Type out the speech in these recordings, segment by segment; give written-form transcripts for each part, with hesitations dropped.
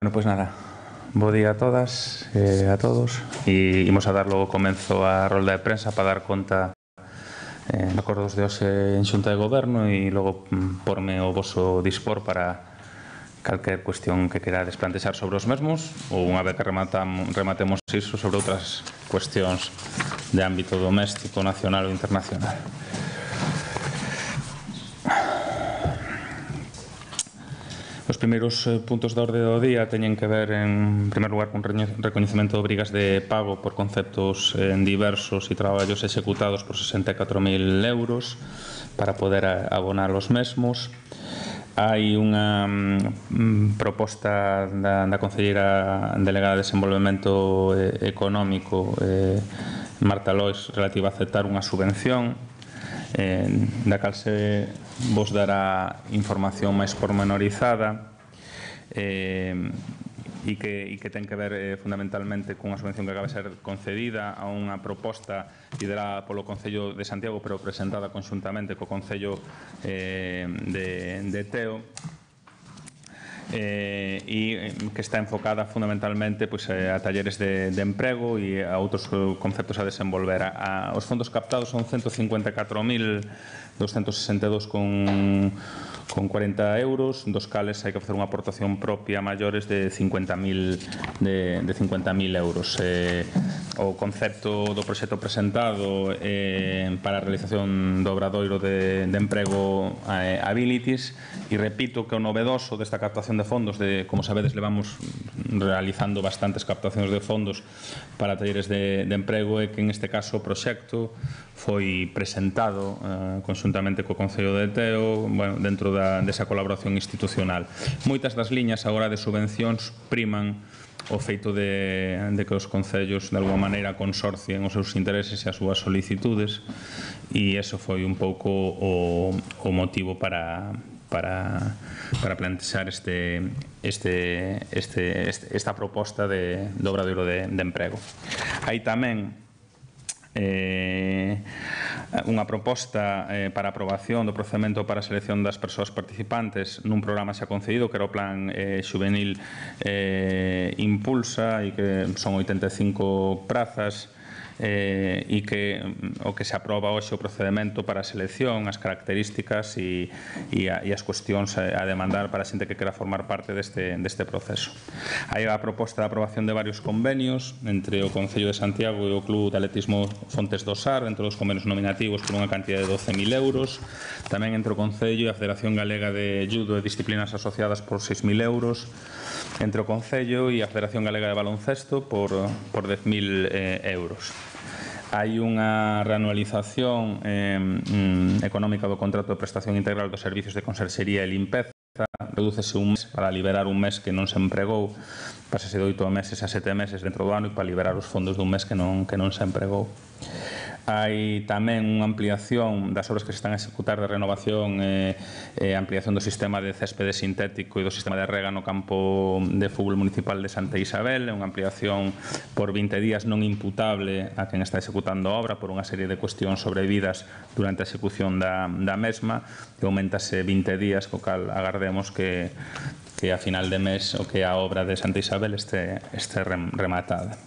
Bueno, pues nada, bo día a todas e a todos. E imos a dar logo comenzo a rolda de prensa para dar conta de acordos de hoxe en Xunta de Goberno e logo porme o voso dispor para calquer cuestión que querades plantexar sobre os mesmos ou unha vez que rematemos iso sobre outras cuestións de ámbito doméstico, nacional ou internacional. Os primeiros puntos da orde do día teñen que ver, en primer lugar, con recoñecemento de obrigas de pago por conceptos diversos e traballos executados por 64.000 euros para poder abonar os mesmos. Hai unha proposta da concelleira delegada de Desenvolvemento Económico, Marta Lois, relativa a aceptar unha subvención da cal se vos dará información máis pormenorizada e que ten que ver fundamentalmente cunha subvención que acaba de ser concedida a unha proposta liderada polo Concello de Santiago, pero presentada conxuntamente co Concello de Teo, e que está enfocada fundamentalmente a talleres de emprego e a outros conceptos a desenvolver. Os fondos captados son 154.262,40 euros, dos cales hai que facer unha aportación propia a maiores de 50.000 euros. O concepto do proxecto presentado para a realización do obradoiro de emprego Abilities, e repito que o novedoso desta captación de fondos, como sabedes, levamos realizando bastantes captacións de fondos para talleres de emprego, é que en este caso o proxecto foi presentado conxuntamente co Concello de Teo, dentro desa colaboración institucional. Moitas das liñas agora de subvencións priman o feito de que os concellos de alguma maneira consorcien os seus intereses e as súas solicitudes, e eso foi un pouco o motivo para plantexar esta proposta de obradoiro de emprego. Hai tamén unha proposta para aprobación do procedimento para a selección das persoas participantes nun programa xa concedido, que era o Plan Xuvenil Impulsa, e que son 85 prazas, e que o que se aproba hoxe o procedimento para a selección, as características e as cuestións a demandar para a xente que quera formar parte deste proceso. Hai a proposta de aprobación de varios convenios entre o Concello de Santiago e o Club de Atletismo Fontes do Sar, entre os convenios nominativos por unha cantidad de 12.000 euros, tamén entre o Concello e a Federación Galega de Judo e Disciplinas Asociadas por 6.000 euros, entre o Concello e a Federación Galega de Baloncesto por 10.000 euros. Hai unha reanualización económica do contrato de prestación integral dos servicios de conserxería e limpeza. Redúcese un mes para liberar un mes que non se empregou, pasase de 8 meses a 7 meses dentro do ano, e para liberar os fondos dun mes que non se empregou. Hai tamén unha ampliación das obras que se están a executar de renovación e ampliación do sistema de céspede sintético e do sistema de rega no campo de fútbol municipal de Santa Isabel. É unha ampliación por 20 días non imputable a quen está executando a obra por unha serie de cuestións sobrevidas durante a execución da mesma, que aumentase 20 días, co cal agardemos que a final de mes o que a obra de Santa Isabel este rematada.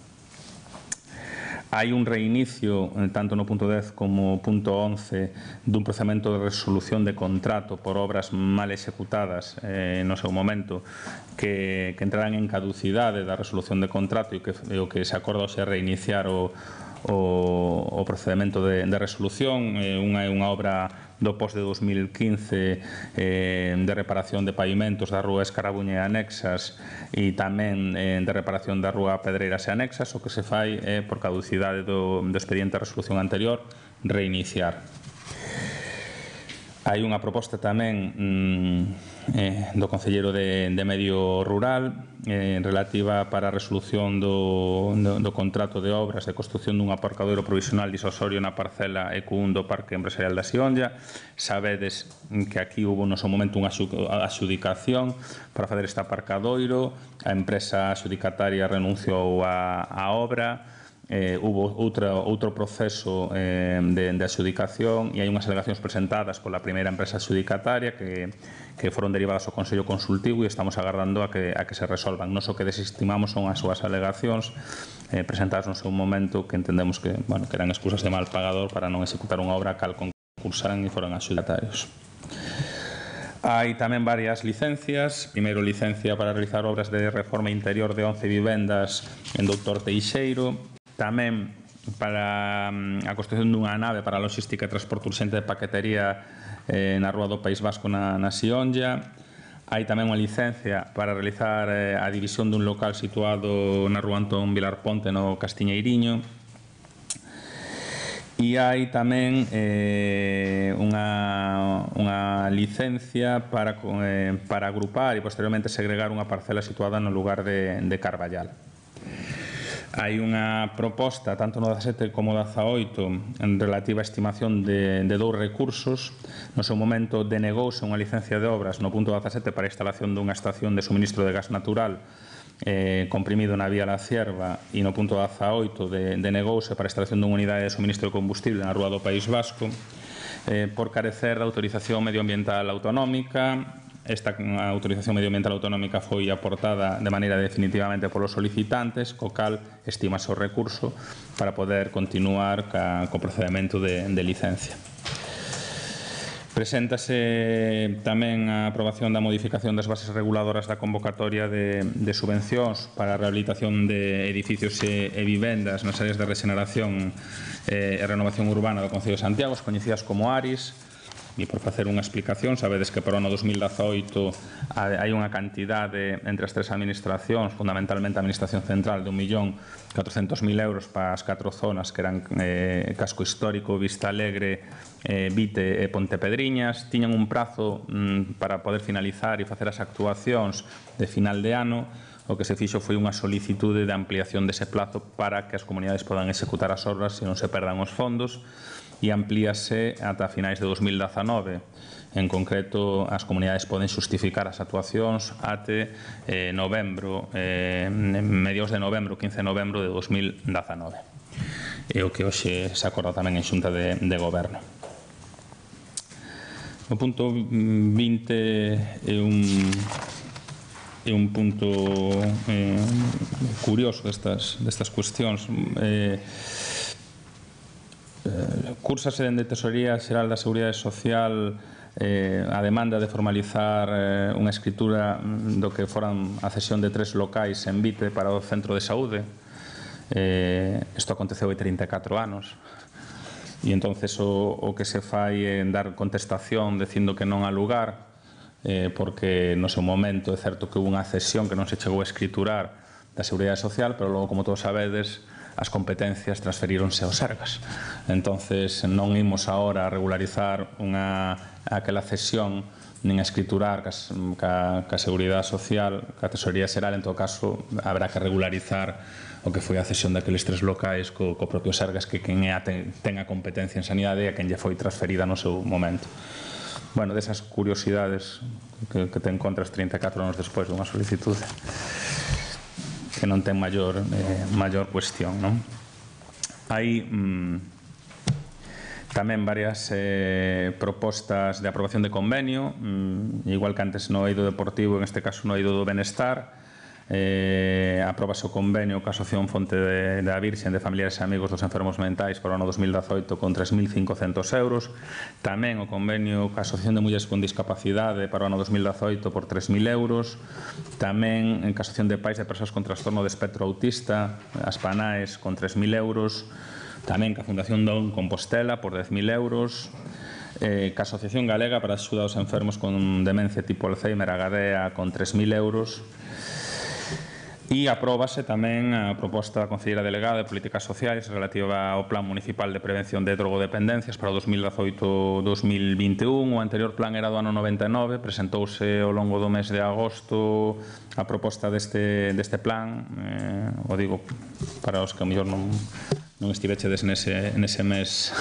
Hai un reinicio, tanto no punto 10 como punto 11, dun procedimento de resolución de contrato por obras mal executadas no seu momento, que entrarán en caducidade da resolución de contrato, e o que se acorda hoxe é reiniciar o procedimento de resolución. Unha obra do POS de 2015 de reparación de pavimentos da rúa Escarabuña e anexas, e tamén de reparación da rúa Pedreiras e anexas. O que se fai é, por caducidade do expediente de resolución anterior, reiniciar. Hai unha proposta tamén do Concelleiro de Medio Rural relativa para a resolución do contrato de obras de construción dun aparcadoiro provisional disosorio na parcela EQ1 do Parque Empresarial da Sionlla. Sabedes que aquí hubo no seu momento unha adxudicación para fazer este aparcadoiro. A empresa adxudicataria renunciou á obra. hubo outro proceso de adxudicación e hai unhas alegacións presentadas pola primeira empresa adxudicataria que foron derivadas ao Consello Consultivo e estamos agardando a que se resolvan. Nos o que desestimamos son as súas alegacións presentadas no seu momento que entendemos que eran excusas de mal pagador para non executar unha obra cal concursaran e foran adxudicatarios. Hai tamén varias licencias. Primeiro, licencia para realizar obras de reforma interior de 11 vivendas en Doutor Teixeiro. Tamén para a construción dunha nave para a logística e transporte urxente de paquetería na Rúa do País Vasco na Sionlla. Hai tamén unha licencia para realizar a división dun local situado na Rúa Antón Vilar Ponte no Castiñeiriño. E hai tamén unha licencia para agrupar e posteriormente segregar unha parcela situada no lugar de Carballal. Hai unha proposta, tanto no 17 como no 18, en relativa a estimación de 2 recursos. No seu momento denegouse unha licencia de obras no punto 17 para a instalación dunha estación de suministro de gas natural comprimido na vía La Cierva e no punto 18 denegouse para a instalación dunha unidade de suministro de combustible na Rúa do País Vasco por carecer da autorización medioambiental autonómica. Esta autorización medioambiental autonómica foi aportada de maneira definitivamente polos solicitantes, co cal estimase o recurso para poder continuar co procedimento de licencia. Preséntase tamén a aprobación da modificación das bases reguladoras da convocatoria de subvencións para a rehabilitación de edificios e vivendas nas áreas de regeneración e renovación urbana do Concello de Santiago, coñecidas como ARIS. E por facer unha explicación, sabedes que para o ano 2018 hai unha cantidade entre as tres administracións, fundamentalmente a Administración Central, de 1.400.000 euros para as 4 zonas que eran Casco Histórico, Vista Alegre, Vite e Pontepedriñas. Tiñan un prazo para poder finalizar e facer as actuacións de final de ano. O que se fixo foi unha solicitude de ampliación dese plazo para que as comunidades podan executar as obras e non se perdan os fondos, e amplíase ata finais de 2019. En concreto, as comunidades poden xustificar as actuacións até novembro, mediados de novembro, 15 de novembro de 2019. É o que hoxe se acorda tamén en Xunta de Goberno. O punto 20 é un punto curioso destas cuestións. Cursase dende Tesorería Xeral da Seguridade Social a demanda de formalizar unha escritura do que foran a cesión de 3 locais en Vite para o Centro de Saúde. Isto aconteceu hai 34 anos e entonces o que se fai é dar contestación dicindo que non há lugar, porque no seu momento é certo que houve unha cesión que non se chegou a escriturar da Seguridade Social, pero logo, como todos sabedes, as competencias transferíronse aos Sergas. Entonces, non imos agora a regularizar aquela cesión nin a escriturar ca Seguridade Social, ca Tesorería Xeral. En todo caso, habrá que regularizar o que foi a cesión daqueles 3 locais co propio Sergas, que quen ten a competencia en sanidade e a quen lle foi transferida no seu momento. Bueno, desas curiosidades que te encontras 34 anos despois dunha solicitude que non ten maior cuestión, non? Hai tamén varias propostas de aprobación de convenio, igual que antes no eido deportivo, en este caso no eido do benestar. Apróbase o convenio coa Asociación Fonte da Virxen de Familiares e Amigos dos Enfermos Mentais para o ano 2018 con 3.500 euros. Tamén o convenio coa Asociación de Mulleres con Discapacidade para o ano 2018 por 3.000 euros. Tamén coa Asociación de Pais de Persoas con Trastorno de Espectro Autista, as PANAES, con 3.000 euros. Tamén coa Fundación Don Compostela por 10.000 euros. Coa Asociación Galega para a Axuda aos Enfermos con Demencia tipo Alzheimer, Agadea, con 3.000 euros. E apróbase tamén a proposta da Conselleira Delegada de Políticas Sociais relativa ao Plan Municipal de Prevención de Drogodependencias para o 2018-2021. O anterior plan era do ano 99, presentouse ao longo do mes de agosto a proposta deste plan. O digo para os que ao mellor non estivechedes nese mes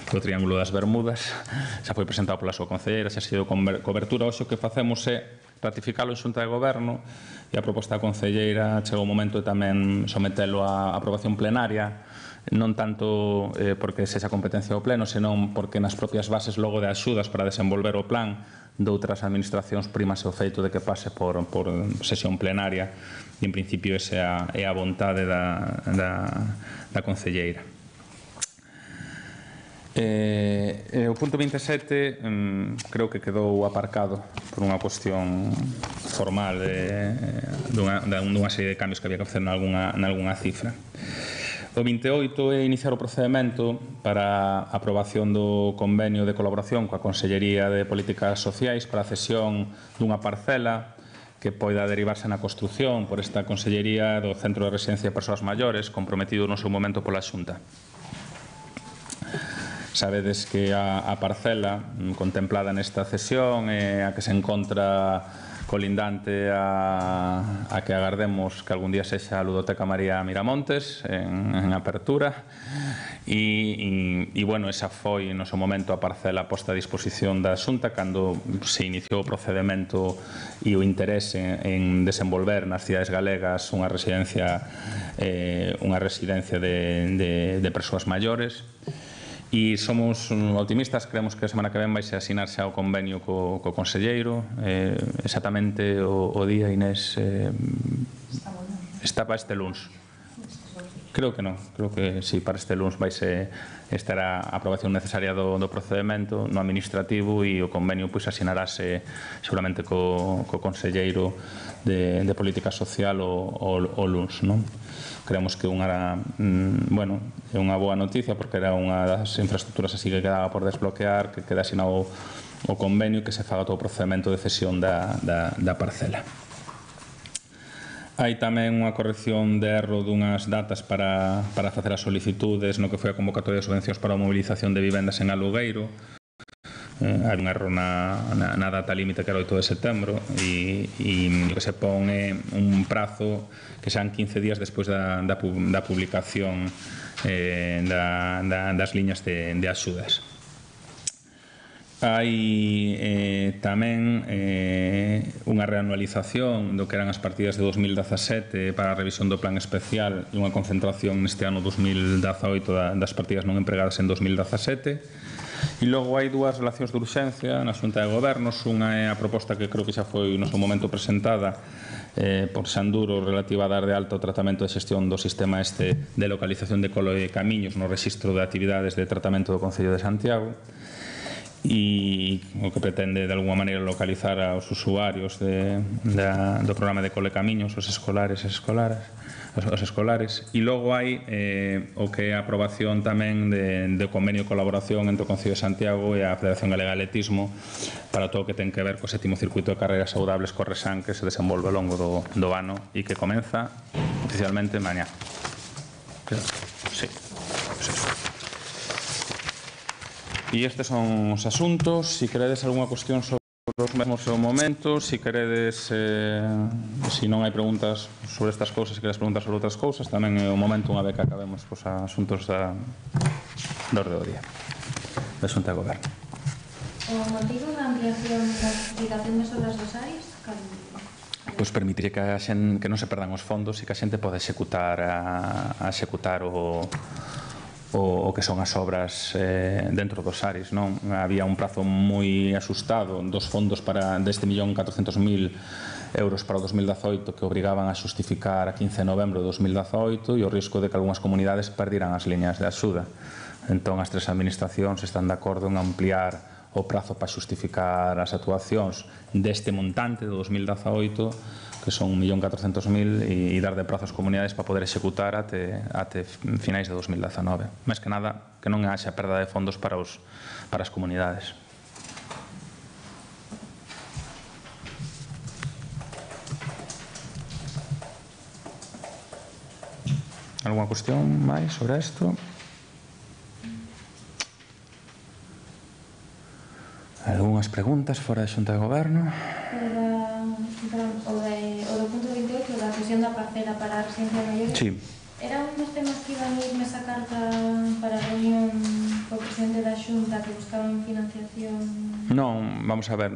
que o Triángulo das Bermudas. Xa foi presentado pola súa concelleira, xa ha sido cobertura. Hoxe o que facemos é ratificalo en Xunta de Goberno e a proposta da concelleira chegou o momento de tamén sometelo a aprobación plenaria, non tanto porque sexa competencia do Pleno, senón porque nas propias bases logo de axudas para desenvolver o plan doutras administracións primase o feito de que pase por sesión plenaria e en principio esa é a vontade da concelleira. O punto 27 creo que quedou aparcado por unha cuestión formal dunha serie de cambios que había que facer nalgúna cifra. O 28 é iniciar o procedimento para a aprobación do convenio de colaboración coa Consellería de Políticas Sociais para a cesión dunha parcela que poida derivarse na construción por esta Consellería do Centro de Residencia de Persoas Maiores comprometido no seu momento pola Xunta. Sabedes que a parcela contemplada nesta cesión é a que se encontra colindante a que agardemos que algún día sexa a Ludoteca María Miramontes en apertura e bueno, esa foi no seu momento a parcela posta a disposición da Xunta cando se iniciou o procedimento e o interese en desenvolver nas cidades galegas unha residencia de persoas maiores. E somos optimistas, creemos que a semana que ven vai se asinar xa o convenio co conselleiro. Exactamente o día, Inés, está para este luns. Creo que non, creo que si para este luns vai estar a aprobación necesaria do procedimento no administrativo e o convenio pois asinarase seguramente co conselleiro de Política Social o luns, non? Creemos que é unha boa noticia porque era unha das infraestructuras así que quedaba por desbloquear, que queda asinado o convenio e que se faga todo o procedimento de cesión da parcela. Hai tamén unha corrección de erro dunhas datas para facer as solicitudes no que foi a convocatoria de subvencións para a mobilización de vivendas en alugueiro. Hai un erro na data límite que era 8 de setembro e o que se pon é un prazo que sean 15 días despois da publicación das liñas de axudas. Hai tamén unha reanualización do que eran as partidas de 2017 para a revisión do plan especial e unha concentración neste ano 2018 das partidas non empregadas en 2017. E logo hai dúas relacións de urxencia na Xunta de Gobernos. Unha é a proposta que creo que xa foi no seu momento presentada por Xanduro relativa a dar de alta o tratamento de xestión do sistema de localización de colo e camiños no rexistro de actividades de tratamento do Concello de Santiago e o que pretende de alguma maneira localizar aos usuarios do programa de colo e camiños, os escolares e logo hai o que é a aprobación tamén de convenio de colaboración entre o Concello de Santiago e a Federación Galega de Atletismo para todo o que ten que ver co 7º circuito de carreras saudables Corresan que se desenvolve ao longo do ano e que comeza oficialmente mañá. Sí, pues eso. E estes son os asuntos. Se queredes algunha cuestión sobre os mesmos ao momento, se queredes, se non hai preguntas sobre estas cousas, se queredes preguntar sobre outras cousas, tamén é o momento unha vez que acabemos os asuntos do orde do día da Xunta de Goberno. O motivo da ampliación da explicación das obras dos AIS? Pois permitiría que non se perdan os fondos e que a xente pode executar o que son as obras dentro dos ARIS, non? Había un prazo moi asustado dos fondos deste 1.400.000 euros para o 2018 que obrigaban a xustificar a 15 de novembro de 2018 e o risco de que algunhas comunidades perdiran as liñas de axuda. Entón, as tres administracións están de acordo en ampliar o prazo para xustificar as actuacións deste montante do 2018 que son 1.400.000 e dar de prazo ás comunidades para poder executar até finais de 2019. Máis que nada, que non haxa perda de fondos para as comunidades. Alguna cuestión máis sobre isto? Algúnas preguntas fora da Xunta de Goberno? O do punto 28 da cesión da parcela para a residencia de maiores. Sí. Era un dos temas que iban ir nesa carta para a reunión co presidente da Xunta que buscaban financiación? Non, vamos a ver,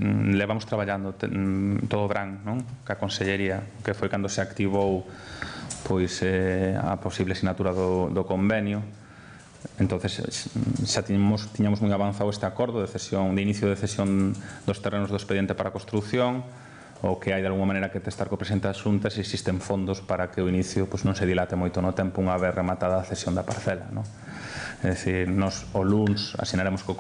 levamos traballando todo o verán, non? Que a Consellería, que foi cando se activou pois a posible sinatura do convenio. Entonces xa tiñamos moi avanzado este acordo de inicio de cesión dos terrenos do expediente para a construción. O que hai de alguma maneira que testar co presidente da Xunta se existen fondos para que o inicio non se dilate moito no tempo unha vez rematada a cesión da parcela. É dicir, nos o luns asinaremos co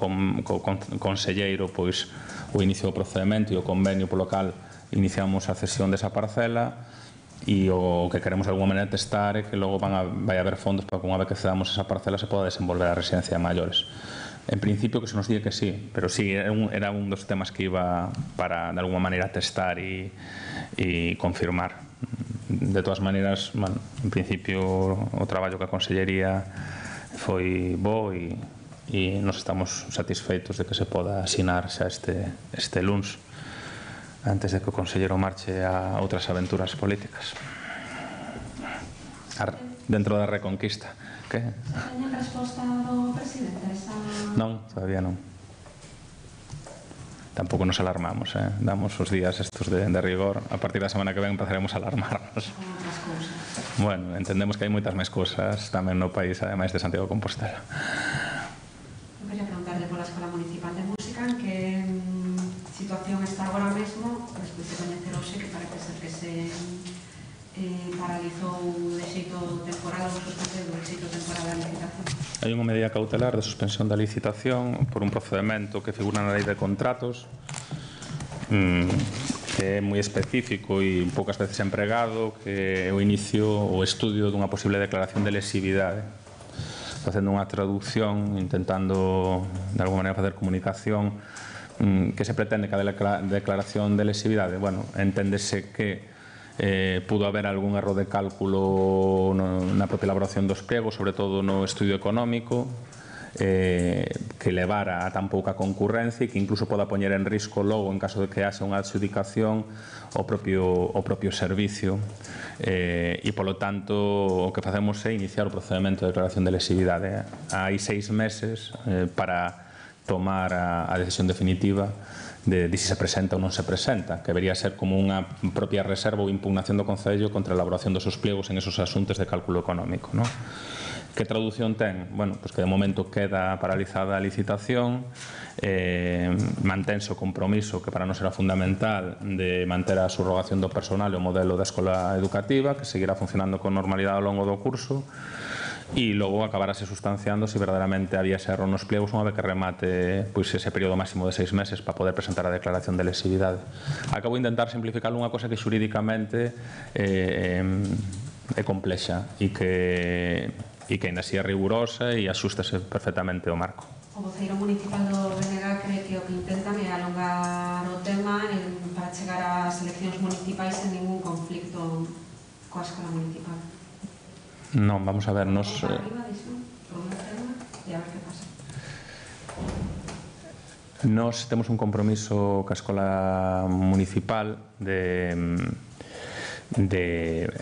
conselleiro o inicio do procedimento e o convenio polo cal iniciamos a cesión desa parcela, e o que queremos de alguma maneira testar é que logo vai haber fondos para que unha vez que cedamos esa parcela se poda desenvolver a residencia de maiores. En principio que se nos diga que sí, pero sí, era un dos temas que iba para, de alguma maneira, testar e confirmar. De todas maneiras, en principio, o traballo que a Consellería foi bo e nos estamos satisfeitos de que se poda asinar xa este luns, antes de que o Conselleiro marche a outras aventuras políticas. Dentro da Reconquista. Que? Teñen resposta do presidente? Non, todavía non. Tampouco nos alarmamos, damos os días estos de rigor. A partir da semana que ven empezaremos a alarmarnos. Bueno, entendemos que hai moitas máis cousas tamén no país, ademais de Santiago de Compostela. Eu quería preguntarle pola Escola Municipal de Música en que situación está agora mesmo, despois de coñecer hoxe que parece ser que se paralizou de xeito temporal ou suspendeu de xeito temporal a licitación. Hai unha medida cautelar de suspensión da licitación por un procedimento que figura na lei de contratos, que é moi específico e poucas veces empregado, que é o inicio ou estudio dunha posible declaración de lesividade. Facendo unha traducción, intentando de alguma maneira facer comunicación, que se pretende que a declaración de lesividade, bueno, enténdese que pudo haber algún erro de cálculo na propia elaboración dos pregos, sobre todo no estudio económico, que levara a tan pouca concurrencia e que incluso poda poñer en risco logo, en caso de que haxa unha adxudicación, o propio servicio. E, polo tanto, o que facemos é iniciar o procedimento de declaración de lesividade. Hai 6 meses para tomar a decisión definitiva de si se presenta ou non se presenta, que debería ser como unha propia reserva ou impugnación do Concello contra a elaboración dos seus pliegos en esos asuntos de cálculo económico. Que traducción ten? Bueno, pois que de momento queda paralizada a licitación, mantense o compromiso, que para nós era fundamental, de manter a subrogación do personal e o modelo da escola educativa, que seguirá funcionando con normalidade ao longo do curso, e logo acabarase sustanciando se verdadeiramente había ese erro nos pliegos unha vez que remate ese período máximo de 6 meses para poder presentar a declaración de lesividade. Acabo de intentar simplificar unha cosa que xurídicamente é complexa e que ainda así é rigurosa e axústase perfectamente ao marco. O voceiro municipal do BNG cree que o que intentan é alongar o tema para chegar ás eleccións municipais sen ningún conflicto coa escola municipal. Non, vamos a ver, nos... Para arriba, diso, sobre o tema, e a ver que pasa. Nos temos un compromiso ca escola municipal de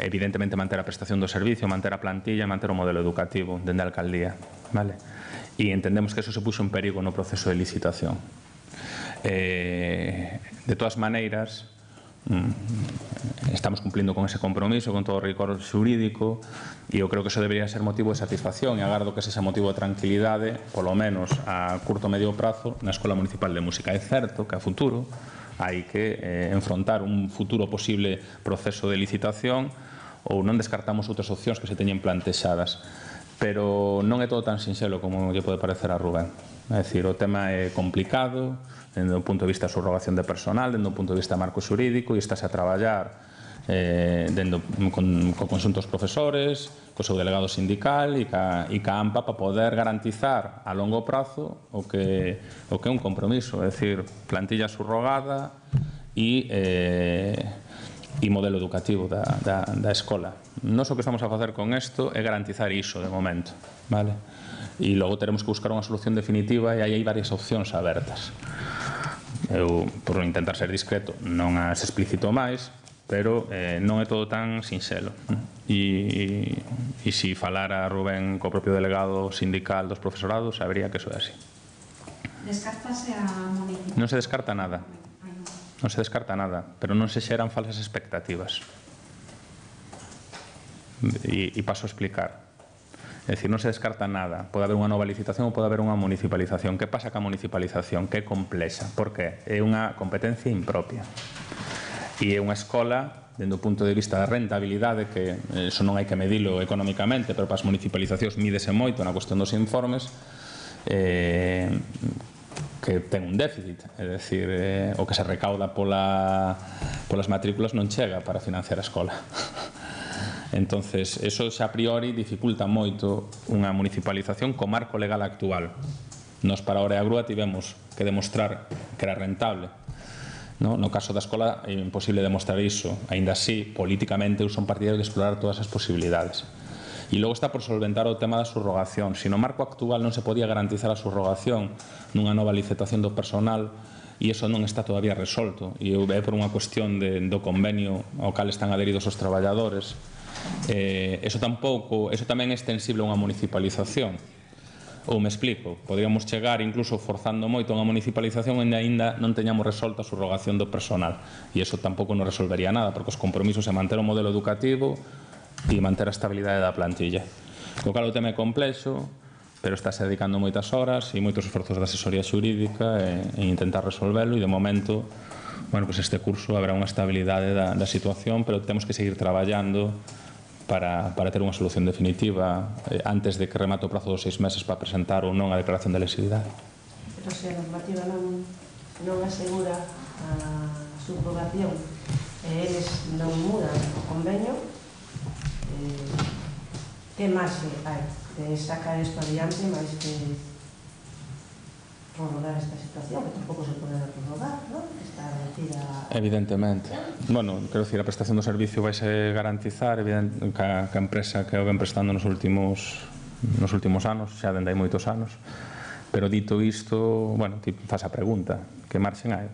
evidentemente manter a prestación do servicio, manter a plantilla, manter o modelo educativo dende a alcaldía, vale? E entendemos que eso se puxo en perigo no proceso de licitación. De todas maneiras, estamos cumplindo con ese compromiso, con todo o rigor xurídico, e eu creo que eso debería ser motivo de satisfacción e agardo que ese motivo de tranquilidade, polo menos a curto medio prazo, na Escola Municipal de Música. É certo que a futuro hai que enfrontar un futuro posible proceso de licitación ou non descartamos outras opcións que se teñen plantexadas, pero non é todo tan sinxelo como lle pode parecer a Rubén. É dicir, o tema é complicado dende o punto de vista da subrogación de personal, dende o punto de vista marco xurídico, e estáse a traballar co conxunto dos profesores, co seu delegado sindical e ca AMPA para poder garantizar a longo prazo o que é un compromiso, é dicir, plantilla subrogada e modelo educativo da escola. Nós o que estamos a facer con isto é garantizar iso de momento, vale? E logo teremos que buscar unha solución definitiva e aí hai varias opcións abertas. Eu, por intentar ser discreto, non as explicito máis, pero non é todo tan sinxelo. e se falara Rubén co propio delegado sindical dos profesorados, sabería que eso é así. Descartase a municipal? Non se descarta nada. Non se descarta nada, pero non se xeran falsas expectativas. E paso a explicar. É dicir, non se descarta nada. Pode haber unha nova licitación ou pode haber unha municipalización. Que pasa ca municipalización? Que é complexa. Por que? É unha competencia impropia. E é unha escola, dende o punto de vista da rentabilidade, que eso non hai que medilo económicamente, pero para as municipalizacións mídese moito na cuestión dos informes, que ten un déficit, é dicir, o que se recauda polas matrículas non chega para financiar a escola. Entonces, eso xa a priori dificulta moito unha municipalización co marco legal actual. Nos para a Hora e a Grúa tivemos que demostrar que era rentable. No caso da escola é imposible demostrar iso. Aínda así, políticamente eu son partidario de explorar todas as posibilidades. E logo está por solventar o tema da subrogación. Se no marco actual non se podía garantizar a subrogación nunha nova licitación do personal, e iso non está todavía resolto, e é por unha cuestión do convenio ao cal están adheridos os traballadores, eso tamén é extensible a unha municipalización. Ou me explico, podríamos chegar incluso forzando moito a unha municipalización onde aínda non teñamos resolta a subrogación do personal, e iso tampouco non resolvería nada, porque os compromisos é manter o modelo educativo e manter a estabilidade da plantilla. Co cal o tema é complexo, pero estáse dedicando moitas horas e moitos esforzos de asesoría xurídica en intentar resolverlo, e de momento, bueno, pues este curso habrá unha estabilidade da situación, pero temos que seguir traballando para ter unha solución definitiva antes de que remate o prazo dos 6 meses para presentar ou non a declaración de lesividade. Pero se a normativa non asegura a subrogación e eles non mudan o convenio, que marxe hai de sacar isto adiante máis que prorrogar esta situación, que tampouco se pode prorrogar, non? Está metida... Evidentemente. Bueno, quero dicir, a prestación do servicio vai se garantizar, que a empresa que o ven prestando nos últimos anos, xa dende hai moitos anos, pero dito isto, bueno, ti faz a pregunta, que marxen hai?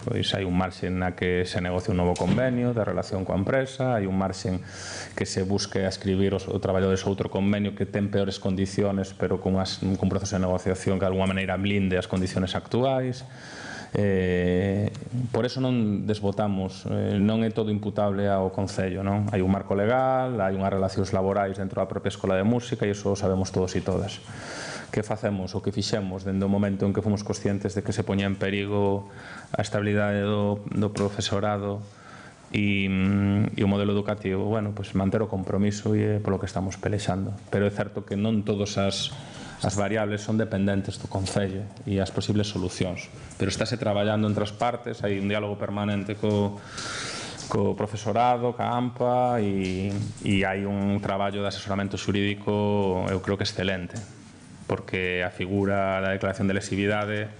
Pois hai un marxen na que se negocia un novo convenio de relación coa empresa, hai un marxen que se busque a escribir os traballadores outro convenio que ten peores condiciones, pero con un proceso de negociación que de alguma maneira blinde as condiciones actuais. Por eso non desbotamos, non é todo imputable ao Concello, non? Hai un marco legal, hai unhas relacións laborais dentro da propia Escola de Música, e iso o sabemos todos e todas. Que facemos, o que fixemos dende o momento en que fomos conscientes de que se poñía en perigo a estabilidade do profesorado e o modelo educativo? Bueno, pues manter o compromiso e é polo que estamos pelexando. Pero é certo que non todas as variables son dependentes do Concello e as posibles solucións. Pero estáse traballando entre as partes, hai un diálogo permanente co profesorado, ca AMPA, e hai un traballo de asesoramento xurídico, eu creo que excelente, porque a figura da declaración de lesividade,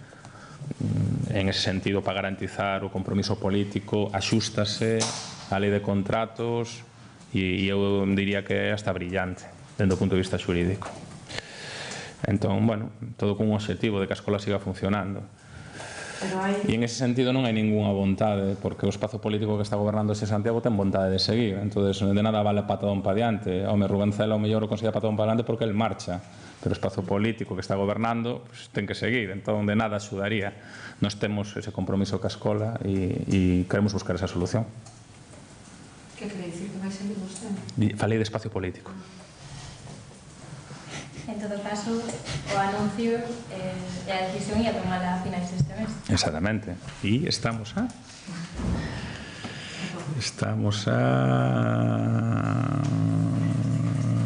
en ese sentido, para garantizar o compromiso político, axústase á lei de contratos, e eu diría que é hasta brillante, dende o punto de vista xurídico. Entón, bueno, todo con un objetivo de que a escola siga funcionando. E en ese sentido non hai ninguna vontade, porque o espazo político que está gobernando ese Santiago ten vontade de seguir, entón de nada vale patadón pa diante. Home, Rubén Cela o mellor o considera patadón pa diante porque el marcha, pero o espazo político que está gobernando ten que seguir, entón de nada axudaría. Nós temos ese compromiso ca escola e queremos buscar esa solución. Que quere dicir que vai seguir vostede? Falei de espacio político. En todo caso, o anuncio e a decisión ia tomar a finais deste mes. Exactamente. E estamos a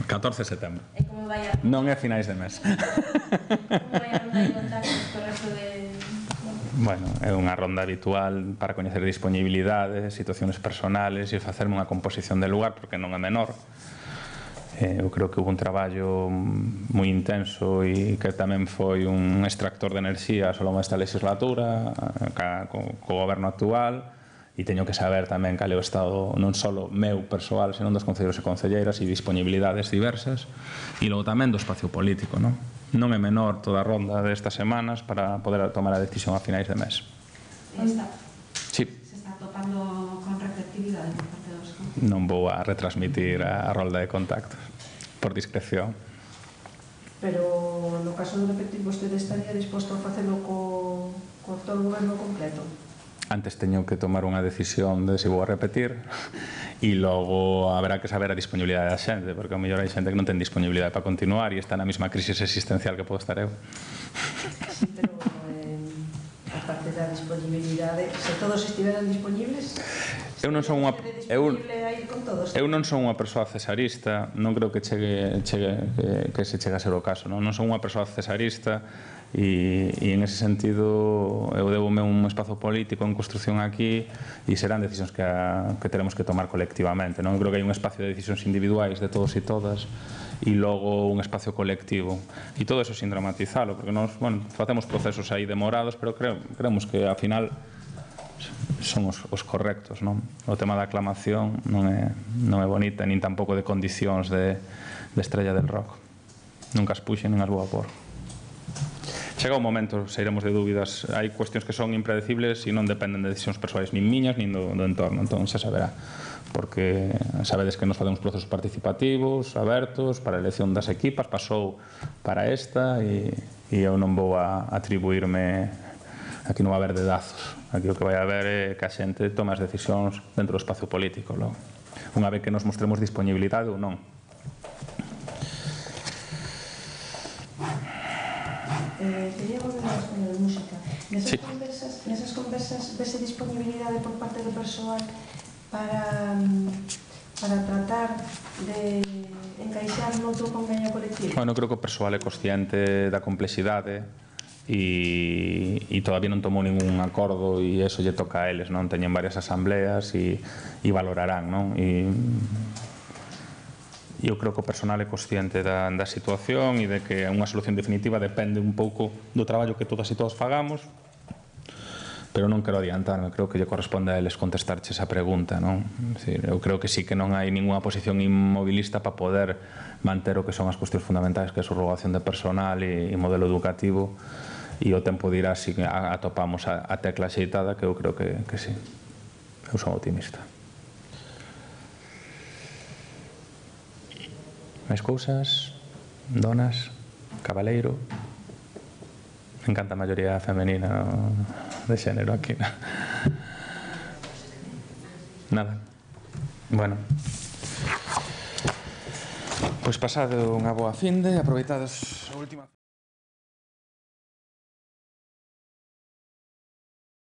14 de setembro. E como vai a... Non é finais de mes. Como vai a ronda de contactos co resto de... Bueno, é unha ronda habitual para coñecer disponibilidades, situacións personales e facerme unha composición de lugar, porque non é menor. Eu creo que houve un traballo moi intenso e que tamén foi un extractor de enerxía ao longo desta legislatura co goberno actual, e teño que saber tamén cal é o estado non só meu persoal, senón dos concelleiros e concelleiras e disponibilidades diversas, e logo tamén do espacio político, non? Non é menor toda a ronda destas semanas para poder tomar a decisión a finais de mes. Está. Sí. Se está topando con receptividade por parte dos concelleiros? non vou a retransmitir a rolda de contactos por discreción. Pero no caso de repetir, vostede estaría disposto a facelo co todo o goberno completo? Antes teño que tomar unha decisión de se vou a repetir e logo haberá que saber a disponibilidade da xente, porque ao mellor hai xente que non ten disponibilidade para continuar e está na mesma crisis existencial que podo estar eu. Sí, pero a parte da disponibilidade, se todos estiveran disponibles, Eu non son unha persoa cesarista, non creo que se chegue a ser o caso, non son unha persoa cesarista e en ese sentido eu debo-me un espazo político en construción aquí e serán decisións que teremos que tomar colectivamente. Non creo que hai un espacio de decisións individuais de todos e todas e logo un espacio colectivo e todo eso sin dramatizalo, porque nos facemos procesos aí demorados, pero creemos que ao final son os correctos, non? O tema da aclamación non é bonita, nin tampouco de condicións de estrella del rock. Nunca as puxen, nin as vou a por. Chega un momento, sairemos de dúbidas. Hai cuestións que son impredecibles e non dependen de decisións persoais, nin miñas, nin do entorno. Entón, xa saberá. Porque sabedes que nos facemos procesos participativos, abertos, para a elección das equipas, pasou para esta e eu non vou a atribuirme. Aquí non va a haber dedazos. Aquí o que vai haber é que a xente tome as decisións dentro do espacio político. Unha vez que nos mostremos disponibilidade ou non. Quería volver a Escola de Música. Nesas conversas vese disponibilidade por parte do persoal para tratar de encaixar noutro convenio colectivo? Bueno, creo que o persoal é consciente da complexidade e todavía non tomou ningún acordo e eso lle toca a eles, non? Teñen varias asambleas e valorarán, non? E eu creo que o personal é consciente da situación e de que unha solución definitiva depende un pouco do traballo que todas e todos fagamos, pero non quero adiantarme, creo que lle corresponde a eles contestarche esa pregunta, non? Eu creo que sí que non hai ninguna posición inmobilista para poder manter o que son as cuestións fundamentais, que é a subrogación de personal e modelo educativo, e o tempo dirá se atopamos a tecla xeitada, que eu creo que sí. Eu son optimista. Máis cousas? Donas? Cabaleiro? Me encanta a maioría femenina de xénero aquí. Nada. Bueno. Pois pasado unha boa finde, aproveitados a última...